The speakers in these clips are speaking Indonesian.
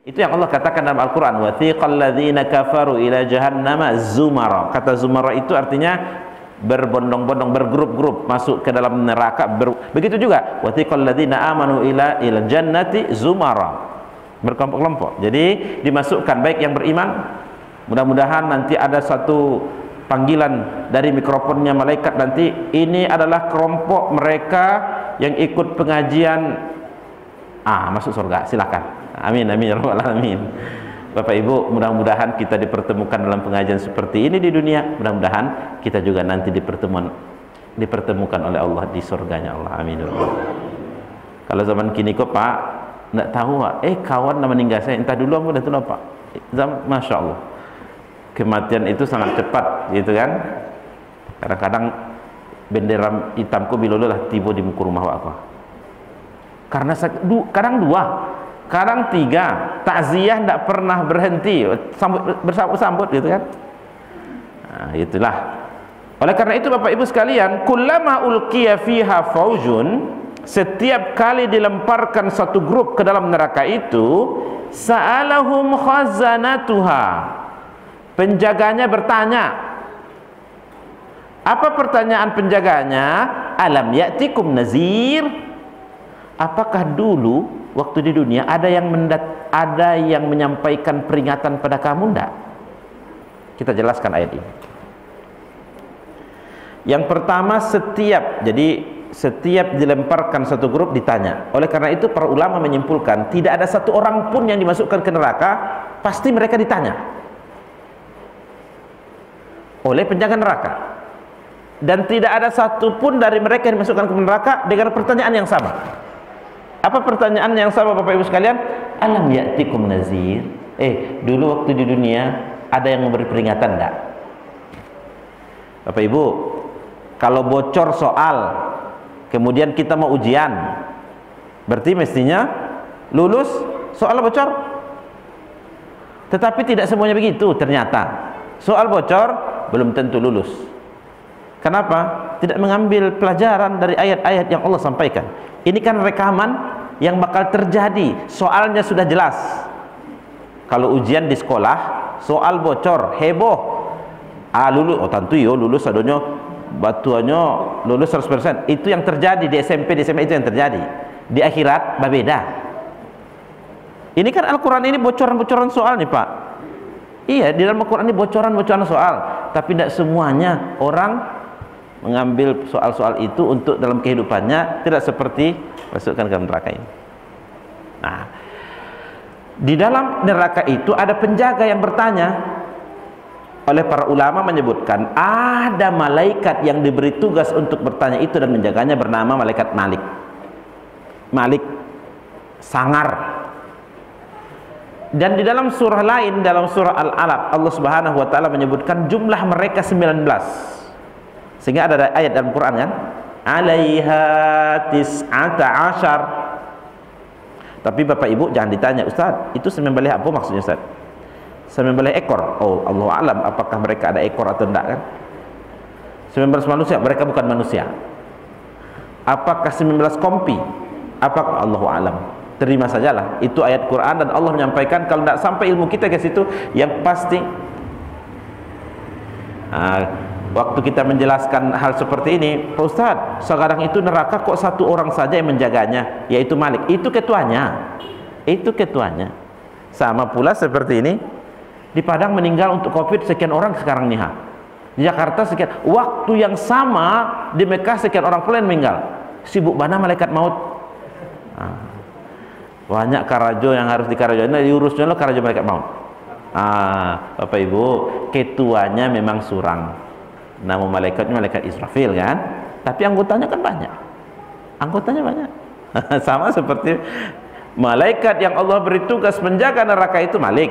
Itu yang Allah katakan dalam Al-Quran, wathiqal ladzina kafaru ila jahannama zumara. Kata zumara itu artinya berbondong-bondong, bergrup-grup masuk ke dalam neraka. Begitu juga wathiqal ladzina amanu ila jannati zumara, berkelompok-kelompok. Jadi dimasukkan baik yang beriman. Mudah-mudahan nanti ada satu panggilan dari mikrofonnya malaikat nanti, ini adalah kelompok mereka yang ikut pengajian masuk surga, silakan. Amin amin ya rabbal alamin. Bapak Ibu, mudah-mudahan kita dipertemukan dalam pengajian seperti ini di dunia. Mudah-mudahan kita juga nanti dipertemukan oleh Allah di surganya Allah. Amin ya rabbal alamin. Kalau zaman kini kok Pak enggak tahu kawan nama meninggal saya entah dulu apa dah Pak. Masya Allah, kematian itu sangat cepat gitu kan. Kadang-kadang bendera hitamku bilolo lah tiba di muka rumah aku. Karena kadang dua, kadang tiga, takziah tidak pernah berhenti, bersambut-sambut gitu kan. Nah, itulah. Oleh karena itu Bapak Ibu sekalian, kullama ulqiya fiha faujun, setiap kali dilemparkan satu grup ke dalam neraka itu, sa'alahum khazanatuha, penjaganya bertanya. Apa pertanyaan penjaganya? Alam ya'tikum nazir? Apakah dulu waktu di dunia ada yang menyampaikan peringatan pada kamu? Enggak. Kita jelaskan ayat ini. Yang pertama, setiap dilemparkan satu grup ditanya. Oleh karena itu para ulama menyimpulkan tidak ada satu orang pun yang dimasukkan ke neraka, pasti mereka ditanya oleh penjaga neraka. Dan tidak ada satu pun dari mereka yang dimasukkan ke neraka dengan pertanyaan yang sama. Apa pertanyaan yang sama Bapak Ibu sekalian? Alam ya'tikum nazir? Dulu waktu di dunia ada yang memberi peringatan enggak? Bapak Ibu, kalau bocor soal kemudian kita mau ujian, berarti mestinya lulus soal bocor. Tetapi tidak semuanya begitu ternyata. Soal bocor belum tentu lulus. Kenapa? Tidak mengambil pelajaran dari ayat-ayat yang Allah sampaikan. Ini kan rekaman yang bakal terjadi. Soalnya sudah jelas. Kalau ujian di sekolah, soal bocor, heboh. Lulus, tentu yo lulus adonyo batuannya lulus 100%. Itu yang terjadi di SMP, di SMA itu yang terjadi. Di akhirat berbeda. Ini kan Al-Quran ini bocoran-bocoran soal nih Pak. Iya, di dalam Al-Quran ini bocoran-bocoran soal. Tapi tidak semuanya orang mengambil soal-soal itu untuk dalam kehidupannya, tidak seperti masukkan ke neraka ini. Nah, di dalam neraka itu ada penjaga yang bertanya. Oleh para ulama menyebutkan ada malaikat yang diberi tugas untuk bertanya itu dan menjaganya, bernama malaikat Malik. Malik sangar. Dan di dalam surah lain, dalam surah Al-Alaq, Allah Subhanahu wa taala menyebutkan jumlah mereka 19. Sehingga ada ayat dalam Quran kan, alaiha tis'ata asyar. Tapi Bapak Ibu jangan ditanya, Ustaz, itu sembelih apa maksudnya Ustaz? Sembelih ekor. Oh, Allah alam apakah mereka ada ekor atau tidak kan? 19 manusia, mereka bukan manusia. Apakah 19 kompi? Apakah Allah alam? Terima sajalah, itu ayat Quran dan Allah menyampaikan. Kalau tidak sampai ilmu kita ke situ, yang pasti waktu kita menjelaskan hal seperti ini, Pak Ustaz, sekarang itu neraka kok satu orang saja yang menjaganya, yaitu Malik. Itu ketuanya. Itu ketuanya. Sama pula seperti ini. Di Padang meninggal untuk COVID sekian orang sekarang nih. Di Jakarta sekian. Waktu yang sama di Mekah sekian orang pula yang meninggal. Sibuk mana malaikat maut. Banyak karajo yang harus dikarajo. Nah, diurusnya lo karajo malaikat maut. Bapak Ibu, ketuanya memang surang. Nama malaikatnya malaikat Israfil kan, tapi anggotanya kan banyak. Anggotanya banyak. Sama seperti malaikat yang Allah beri tugas menjaga neraka itu Malik,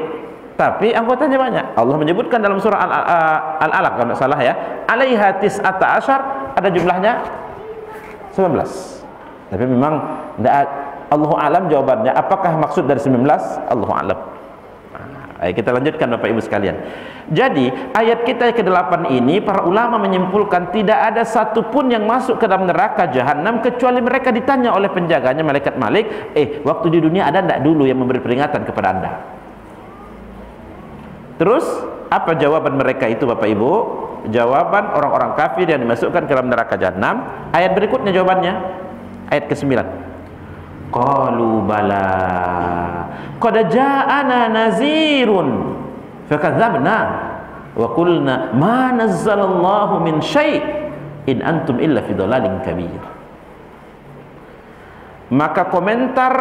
tapi anggotanya banyak. Allah menyebutkan dalam surah Al-Alaq kalau tidak salah ya, alaiha tis'ata asyar, ada jumlahnya 19. Tapi memang tidak, Allahu alam jawabannya. Apakah maksud dari 19? Allahu alam. Ayo kita lanjutkan Bapak Ibu sekalian. Jadi ayat kita ke-8 ini para ulama menyimpulkan tidak ada satupun yang masuk ke dalam neraka jahanam kecuali mereka ditanya oleh penjaganya malaikat Malik, waktu di dunia ada tidak dulu yang memberi peringatan kepada anda? Terus apa jawaban mereka itu Bapak Ibu? Jawaban orang-orang kafir yang dimasukkan ke dalam neraka jahanam. Ayat berikutnya jawabannya, ayat ke-9. Qalu bala qad ja'ana nazirun fakadzabna wa qulna ma nazzalallahu min syai' in antum illa fi dhalalin kabir. Maka komentar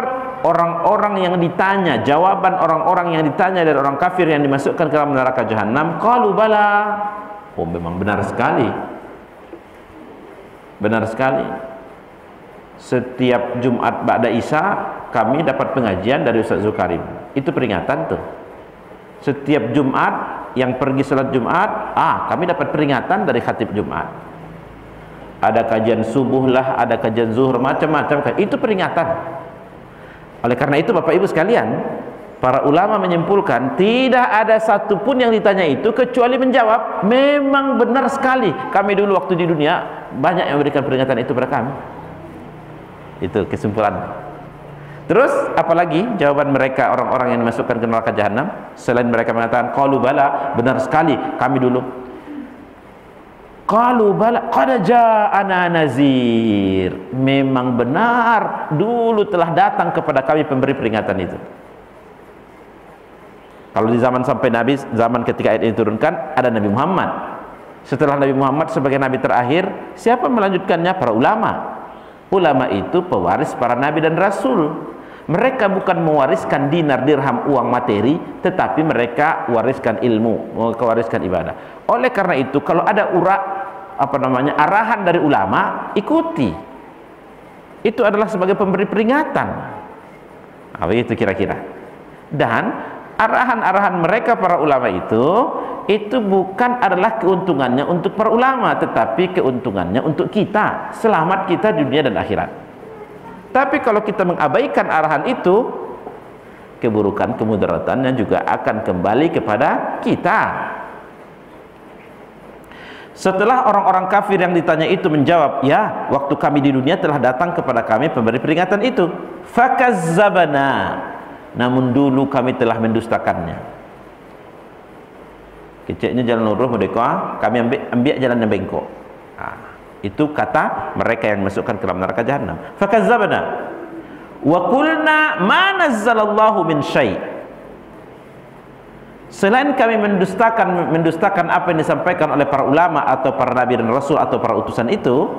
orang-orang yang ditanya, jawaban orang-orang yang ditanya dari orang kafir yang dimasukkan ke dalam neraka jahanam, qalu bala, oh memang benar sekali, benar sekali. Setiap Jumat ba'da Isya kami dapat pengajian dari Ustaz Zulkarim. Itu peringatan tuh. Setiap Jumat yang pergi salat Jumat, kami dapat peringatan dari khatib Jumat. Ada kajian subuh lah, ada kajian zuhur, macam-macam. Itu peringatan. Oleh karena itu Bapak Ibu sekalian, para ulama menyimpulkan tidak ada satupun yang ditanya itu kecuali menjawab, memang benar sekali. Kami dulu waktu di dunia banyak yang memberikan peringatan itu pada kami. Itu kesimpulan. Terus apalagi jawaban mereka orang-orang yang dimasukkan ke neraka jahanam selain mereka mengatakan qalu bala, benar sekali kami dulu. Qalu bala qad ja'ana nazir, memang benar dulu telah datang kepada kami pemberi peringatan itu. Kalau di zaman sampai Nabi, zaman ketika ayat ini turunkan, ada Nabi Muhammad. Setelah Nabi Muhammad sebagai nabi terakhir, siapa melanjutkannya? Para ulama. Ulama itu pewaris para nabi dan rasul. Mereka bukan mewariskan dinar, dirham, uang materi, tetapi mereka wariskan ilmu, mewariskan ibadah. Oleh karena itu, kalau ada arahan dari ulama, ikuti. Itu adalah sebagai pemberi peringatan. Begitu kira-kira. Dan arahan-arahan mereka para ulama itu bukan adalah keuntungannya untuk para ulama, tetapi keuntungannya untuk kita, selamat kita di dunia dan akhirat. Tapi kalau kita mengabaikan arahan itu, keburukan, kemudaratannya juga akan kembali kepada kita. Setelah orang-orang kafir yang ditanya itu menjawab, ya, waktu kami di dunia telah datang kepada kami pemberi peringatan itu. Fakazzabana, namun dulu kami telah mendustakannya. Keceknya jalan lurus merdeka, kami ambil jalan yang bengkok. Itu kata mereka yang masukkan ke dalam neraka jahanam. Fakazzabna wa qulna ma nazzalallahu min syai'. Selain kami mendustakan apa yang disampaikan oleh para ulama atau para nabi dan rasul atau para utusan itu,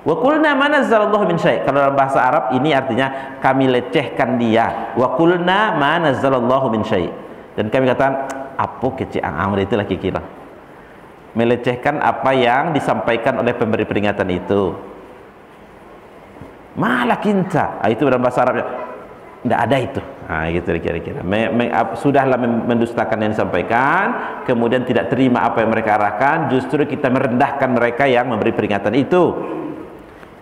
wa qulna ma nazzalallahu min syai'. Kalau dalam bahasa Arab ini artinya kami lecehkan dia. Wa qulna ma nazzalallahu min syai'. Dan kami katakan, apa kecil amr itu lagi kira, melecehkan apa yang disampaikan oleh pemberi peringatan itu. Malah kinta, itu dalam bahasa Arabnya tidak ada itu. Gitu kira-kira. Sudahlah mendustakan yang disampaikan, kemudian tidak terima apa yang mereka arahkan, justru kita merendahkan mereka yang memberi peringatan itu.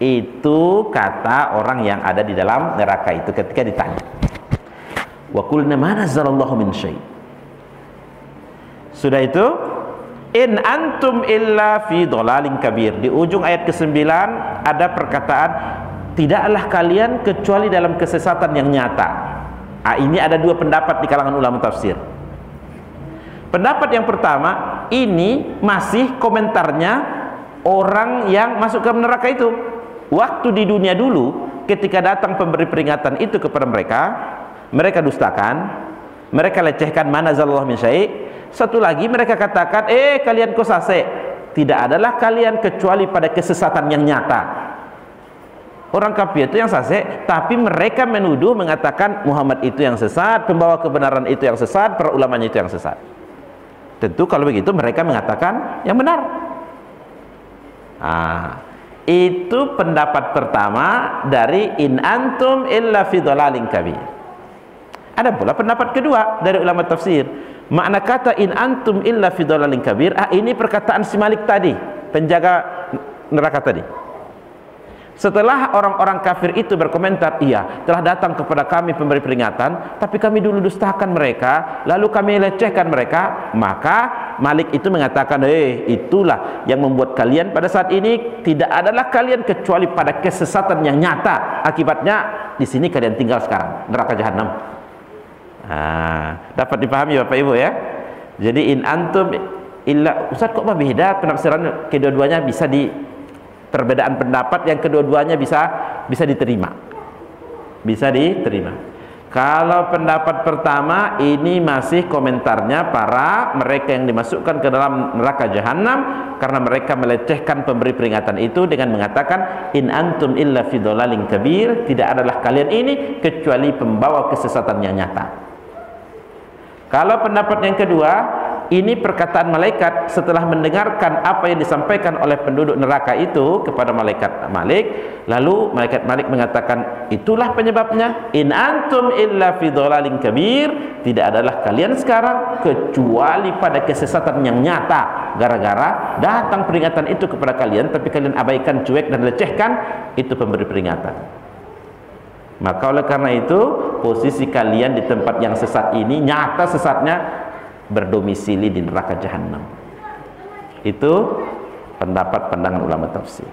Itu kata orang yang ada di dalam neraka itu ketika ditanya. Wa qulna ma nazzallallahu min syai'. Sudah itu, in antum illa fi dhalalin kabir. Di ujung ayat ke-9 ada perkataan, tidaklah kalian kecuali dalam kesesatan yang nyata. Ini ada dua pendapat di kalangan ulama tafsir. Pendapat yang pertama, ini masih komentarnya orang yang masuk ke neraka itu. Waktu di dunia dulu, ketika datang pemberi peringatan itu kepada mereka, mereka dustakan, mereka lecehkan mana nazzalallahu min syai'. Satu lagi mereka katakan, kalian kok sase, tidak adalah kalian kecuali pada kesesatan yang nyata. Orang kafir itu yang sase, tapi mereka menuduh mengatakan Muhammad itu yang sesat, pembawa kebenaran itu yang sesat, para ulamanya itu yang sesat. Tentu kalau begitu mereka mengatakan yang benar. Itu pendapat pertama dari in antum illa fi dhalalin kabir. Ada pula pendapat kedua dari ulama tafsir. Makna kata in antum illa fi dhalalin kabir, ini perkataan si Malik tadi, penjaga neraka tadi. Setelah orang-orang kafir itu berkomentar, iya, telah datang kepada kami pemberi peringatan, tapi kami dulu dustakan mereka, lalu kami lecehkan mereka. Maka Malik itu mengatakan, itulah yang membuat kalian pada saat ini tidak adalah kalian kecuali pada kesesatan yang nyata. Akibatnya di sini kalian tinggal sekarang, neraka jahanam. Dapat dipahami Bapak Ibu ya. Jadi in antum illa, Ustaz kok beda penafsiran, kedua-duanya bisa di perbedaan pendapat yang kedua-duanya bisa diterima. Bisa diterima. Kalau pendapat pertama ini masih komentarnya para mereka yang dimasukkan ke dalam neraka jahanam karena mereka melecehkan pemberi peringatan itu dengan mengatakan in antum illa fi dhalalin kabir, tidak adalah kalian ini kecuali pembawa kesesatan yang nyata. Kalau pendapat yang kedua, ini perkataan malaikat setelah mendengarkan apa yang disampaikan oleh penduduk neraka itu kepada malaikat Malik, lalu malaikat Malik mengatakan, itulah penyebabnya, in antum illa fi dhalalin kabir, tidak adalah kalian sekarang kecuali pada kesesatan yang nyata, gara-gara datang peringatan itu kepada kalian tapi kalian abaikan, cuek dan lecehkan, itu pemberi peringatan. Maka oleh karena itu posisi kalian di tempat yang sesat ini, nyata sesatnya, berdomisili di neraka jahanam. Itu pendapat pandangan ulama tafsir.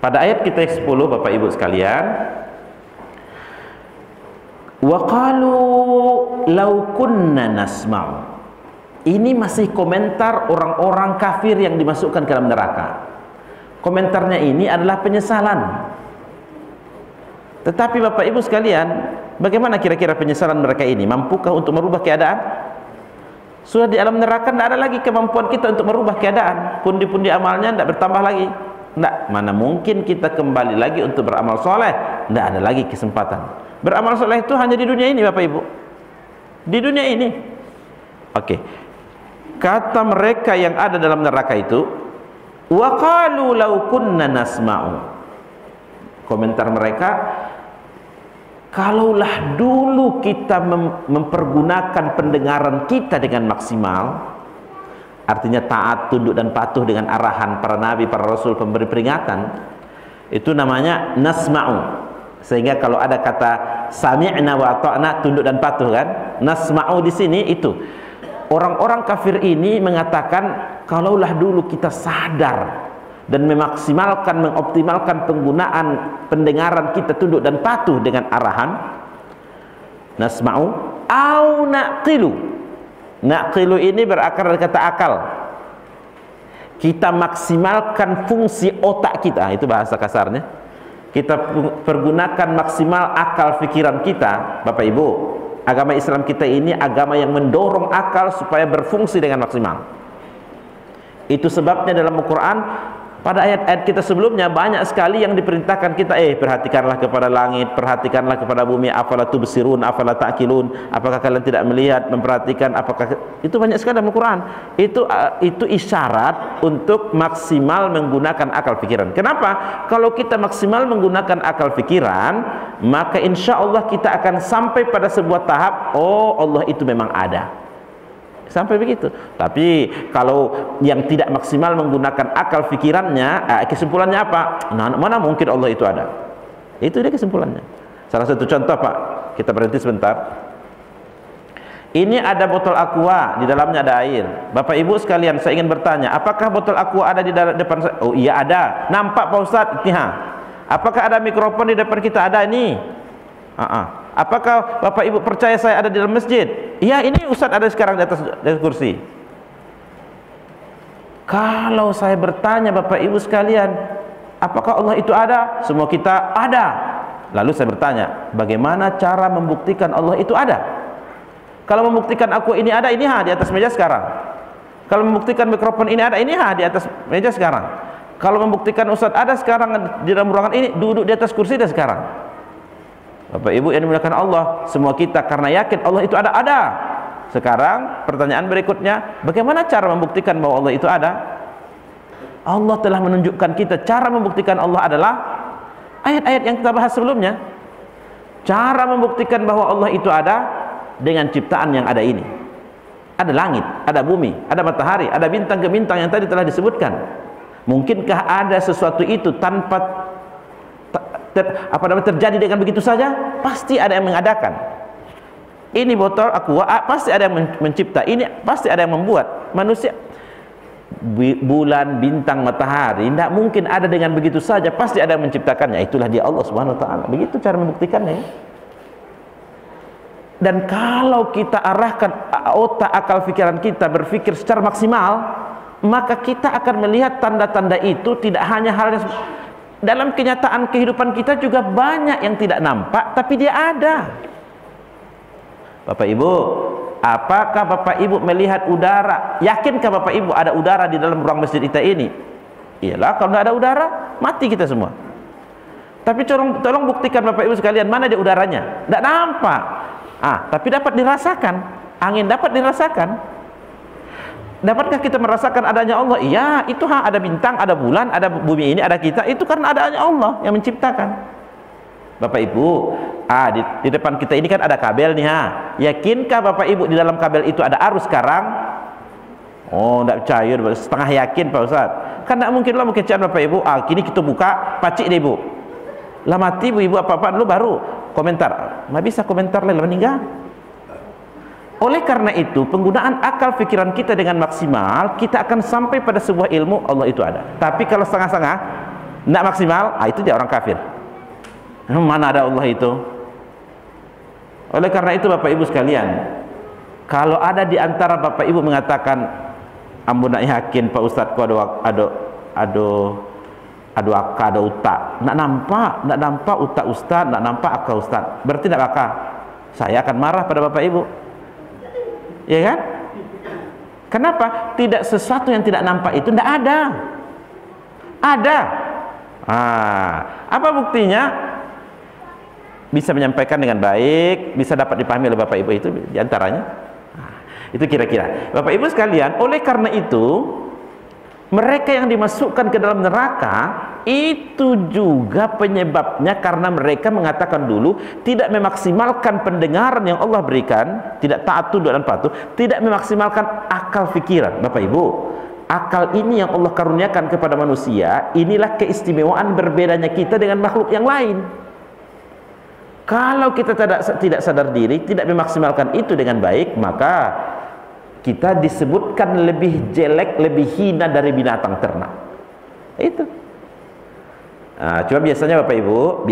Pada ayat kita 10 Bapak Ibu sekalian, wa qalu law kunna nasma'u. Ini masih komentar orang-orang kafir yang dimasukkan ke dalam neraka. Komentarnya ini adalah penyesalan. Tetapi Bapak Ibu sekalian, bagaimana kira-kira penyesalan mereka ini? Mampukah untuk merubah keadaan? Sudah di alam neraka tidak ada lagi kemampuan kita untuk merubah keadaan. Pundi-pundi amalnya tidak bertambah lagi. Tidak, mana mungkin kita kembali lagi untuk beramal soleh. Tidak ada lagi kesempatan. Beramal soleh itu hanya di dunia ini Bapak Ibu. Di dunia ini. Oke. Kata mereka yang ada dalam neraka itu, wa qalu law kunna nasma'u. Komentar mereka, kalaulah dulu kita mempergunakan pendengaran kita dengan maksimal, artinya taat, tunduk dan patuh dengan arahan para nabi, para rasul, pemberi peringatan, itu namanya nasma'u. Sehingga kalau ada kata sami'na wa ata'na, tunduk dan patuh kan, nasma'u di sini itu. Orang-orang kafir ini mengatakan, kalaulah dulu kita sadar dan memaksimalkan, mengoptimalkan penggunaan pendengaran kita, tunduk dan patuh dengan arahan nasma'u au naqilu. Naqilu ini berakar dari kata akal. Kita maksimalkan fungsi otak kita, itu bahasa kasarnya. Kita pergunakan maksimal akal pikiran kita. Bapak Ibu, agama Islam kita ini agama yang mendorong akal supaya berfungsi dengan maksimal. Itu sebabnya dalam Al-Quran pada ayat-ayat kita sebelumnya banyak sekali yang diperintahkan kita, perhatikanlah kepada langit, perhatikanlah kepada bumi, afala tubsirun, afala ta'qilun, apakah kalian tidak melihat, memperhatikan, apakah itu banyak sekali dalam Al-Quran. Itu isyarat untuk maksimal menggunakan akal pikiran. Kenapa? Kalau kita maksimal menggunakan akal pikiran, maka insya Allah kita akan sampai pada sebuah tahap, oh Allah itu memang ada. Sampai begitu. Tapi kalau yang tidak maksimal menggunakan akal fikirannya, kesimpulannya apa? Nah, mana mungkin Allah itu ada? Itu dia kesimpulannya. Salah satu contoh Pak, kita berhenti sebentar. Ini ada botol aqua, di dalamnya ada air. Bapak Ibu sekalian, saya ingin bertanya, apakah botol aqua ada di depan saya? Oh iya ada. Nampak Pak Ustadz? Apakah ada mikrofon di depan kita? Ada ini. Apakah Bapak Ibu percaya saya ada di dalam masjid? Iya, ini Ustadz ada sekarang di atas kursi. Kalau saya bertanya Bapak Ibu sekalian, apakah Allah itu ada? Semua kita ada. Lalu saya bertanya, bagaimana cara membuktikan Allah itu ada? Kalau membuktikan aku ini ada, ini di atas meja sekarang. Kalau membuktikan mikrofon ini ada, ini di atas meja sekarang. Kalau membuktikan Ustadz ada sekarang di dalam ruangan ini, duduk di atas kursi dan sekarang. Bapak Ibu yang dimuliakan Allah, semua kita karena yakin Allah itu ada. Sekarang pertanyaan berikutnya, bagaimana cara membuktikan bahwa Allah itu ada? Allah telah menunjukkan kita cara membuktikan Allah adalah ayat-ayat yang kita bahas sebelumnya. Cara membuktikan bahwa Allah itu ada dengan ciptaan yang ada ini. Ada langit, ada bumi, ada matahari, ada bintang ke bintang yang tadi telah disebutkan. Mungkinkah ada sesuatu itu tanpa terjadi dengan begitu saja? Pasti ada yang mengadakan. Ini botol aqua, pasti ada yang mencipta. Ini pasti ada yang membuat. Manusia, bulan, bintang, matahari, tidak mungkin ada dengan begitu saja. Pasti ada yang menciptakannya. Itulah dia Allah Subhanahu Wa Taala. Begitu cara membuktikannya. Dan kalau kita arahkan otak, akal, pikiran kita berpikir secara maksimal, maka kita akan melihat tanda-tanda itu tidak hanya hal yang dalam kenyataan kehidupan kita juga banyak yang tidak nampak, tapi dia ada. Bapak Ibu, apakah Bapak Ibu melihat udara? Yakinkah Bapak Ibu ada udara di dalam ruang masjid kita ini? Iyalah, kalau tidak ada udara, mati kita semua. Tapi tolong buktikan Bapak Ibu sekalian, mana dia udaranya? Tidak nampak. Tapi dapat dirasakan. Angin dapat dirasakan. Dapatkah kita merasakan adanya Allah? Iya, itu ada bintang, ada bulan, ada bumi ini, ada kita. Itu karena adanya Allah yang menciptakan. Bapak Ibu, di depan kita ini kan ada kabel nih. Yakinkah Bapak Ibu di dalam kabel itu ada arus sekarang? Oh, tidak percaya, setengah yakin Pak Ustaz. Kan tidak mungkin lah mengecewakan Bapak Ibu. Kini kita buka, pacik deh Ibu. Lah mati ibu apa-apa dulu baru komentar. Nggak bisa komentar lah meninggal. Oleh karena itu, penggunaan akal pikiran kita dengan maksimal, kita akan sampai pada sebuah ilmu Allah itu ada. Tapi kalau setengah-setengah, tidak maksimal, itu dia orang kafir. Mana ada Allah itu? Oleh karena itu Bapak Ibu sekalian, kalau ada di antara Bapak Ibu mengatakan, ambon nak yakin Pak Ustaz ku ada utak, nak nampak utak Ustaz, nak nampak akal Ustaz, berarti nak akal. Saya akan marah pada Bapak Ibu, ya kan? Kenapa? Tidak sesuatu yang tidak nampak itu tidak ada. Ada. Apa buktinya? Bisa menyampaikan dengan baik, bisa dapat dipahami oleh Bapak Ibu, itu diantaranya. Itu kira-kira Bapak Ibu sekalian. Oleh karena itu, mereka yang dimasukkan ke dalam neraka itu juga penyebabnya karena mereka mengatakan dulu tidak memaksimalkan pendengaran yang Allah berikan, tidak taat tunduk dan patuh, tidak memaksimalkan akal pikiran. Bapak Ibu, akal ini yang Allah karuniakan kepada manusia, inilah keistimewaan berbedanya kita dengan makhluk yang lain. Kalau kita tidak sadar diri, tidak memaksimalkan itu dengan baik, maka kita disebutkan lebih jelek, lebih hina dari binatang ternak. Itu. Cuma biasanya Bapak Ibu,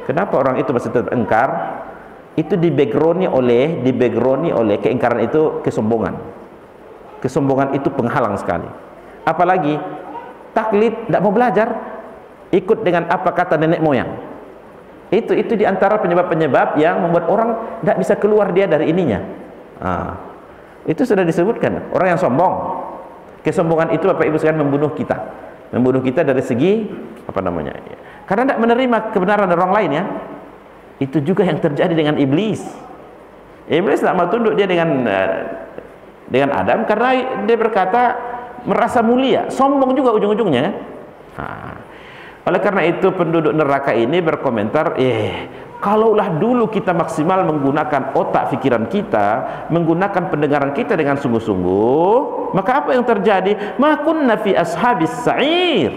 kenapa orang itu masih tetap engkar? Itu dibackground oleh keingkaran itu kesombongan. Kesombongan itu penghalang sekali. Apalagi taklid, tidak mau belajar, ikut dengan apa kata nenek moyang. Itu diantara penyebab-penyebab yang membuat orang tidak bisa keluar dia dari ininya. Itu sudah disebutkan. Orang yang sombong, kesombongan itu Bapak Ibu sekalian membunuh kita dari segi karena tidak menerima kebenaran dari orang lain ya. Itu juga yang terjadi dengan iblis. Iblis tidak mau tunduk dia dengan Adam karena dia berkata merasa mulia, sombong juga ujung-ujungnya. Oleh karena itu penduduk neraka ini berkomentar, kalaulah dulu kita maksimal menggunakan otak pikiran kita, menggunakan pendengaran kita dengan sungguh-sungguh, maka apa yang terjadi? Ma kunna fi ashabis sa'ir.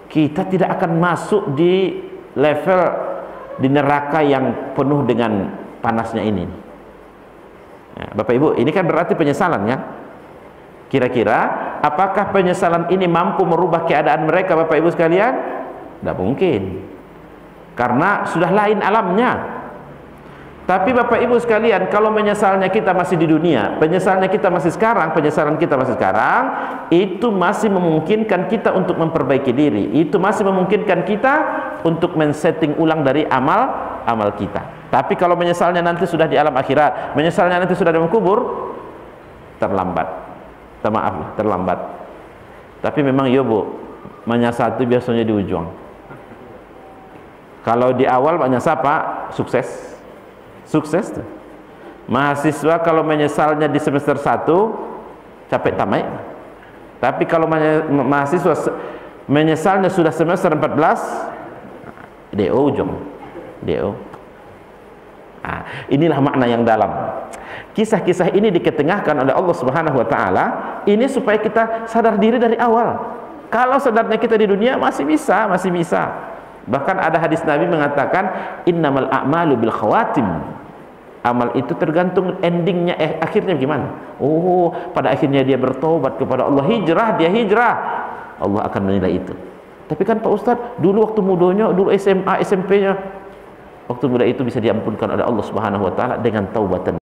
Kita tidak akan masuk di level di neraka yang penuh dengan panasnya ini. Bapak Ibu, ini kan berarti penyesalan ya. Kira-kira apakah penyesalan ini mampu merubah keadaan mereka Bapak Ibu sekalian? Tidak mungkin, karena sudah lain alamnya. Tapi Bapak Ibu sekalian, kalau menyesalnya kita masih di dunia, penyesalan kita masih sekarang, itu masih memungkinkan kita untuk memperbaiki diri. Itu masih memungkinkan kita untuk men-setting ulang dari amal kita. Tapi kalau menyesalnya nanti sudah di alam akhirat, menyesalnya nanti sudah di alam kubur, terlambat. Tapi memang ya Bu, menyesal itu biasanya di ujung. Kalau di awal menyesal Pak, sukses tuh. Mahasiswa kalau menyesalnya di semester 1 capek tamat. Tapi kalau mahasiswa menyesalnya sudah semester 14, DO ujung. Inilah makna yang dalam. Kisah-kisah ini diketengahkan oleh Allah Subhanahu wa taala ini supaya kita sadar diri dari awal. Kalau sadarnya kita di dunia masih bisa. Bahkan ada hadis Nabi mengatakan innamal a'malu bil khawatim. Amal itu tergantung endingnya, akhirnya gimana. Oh, pada akhirnya dia bertobat kepada Allah, dia hijrah, Allah akan menilai itu. Tapi kan Pak Ustadz, dulu waktu mudanya, dulu SMA, SMP-nya, waktu muda itu bisa diampunkan oleh Allah Subhanahu wa taala dengan taubatan